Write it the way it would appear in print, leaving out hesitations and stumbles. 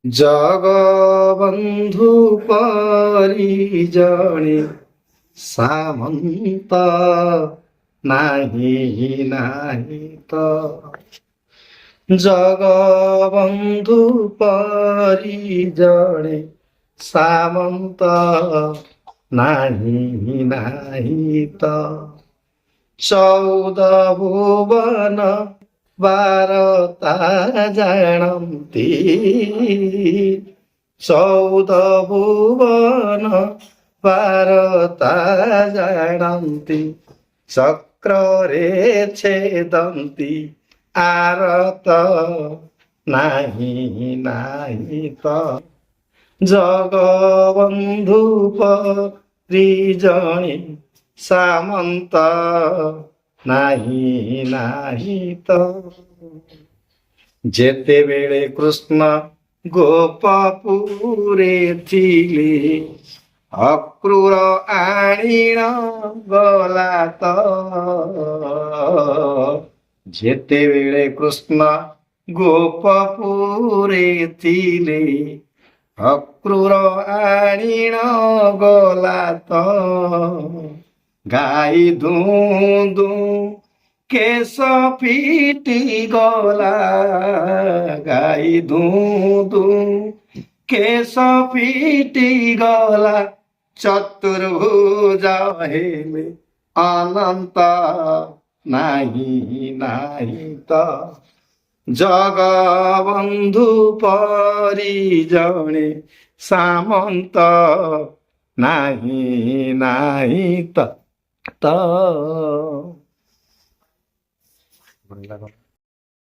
ଜଗବନ୍ଧୁ ପରି ଜଣେ ସାମନ୍ତ ନାହିଁ ନାହିଁ ତ। ଜଗବନ୍ଧୁ ପରି ଜଣେ ସାମନ୍ତ ନାହିଁ ନାହିଁ ତ। 14 ଭୁବନ 12 ଜାଣନ୍ତି। 14 ଭୁବନ 12 ଜାଣନ୍ତି। ଚକ୍ରରେ ଛେଦନ୍ତି ଆରତ ନାହିଁ ନାହିଁ ତ। ଜଗବନ୍ଧୁ ପରି ଜଣେ ସାମନ୍ତ ନାହିଁ ନାହିଁ ତ। ଯେତେବେଳେ କୃଷ୍ଣ ଗୋପପୁରେ ଥିଲେ ଅକ୍ରୂର ଆଣିଣ ଗଲା ତ। ଯେତେବେଳେ କୃଷ୍ଣ ଗୋପପୁରେ ଥିଲେ ଅକ୍ରୂର ଆଣିଣ ଗଲା ତ। ଗାଈ ଦୂଁ ଦୂଁ କେଶ ପିଟି ଗଲା। ଗାଈ ଦୂଁ ଦୂଁ କେଶ ପିଟି ଗଲା। ଚତୁର୍ଭୁଜ ହେଲେ ଅନନ୍ତ ନାହିଁ ନାହିଁ ତ। ଜଗବନ୍ଧୁ ପରି ଜଣେ ସାମନ୍ତ ନାହିଁ ନାହିଁ ତ।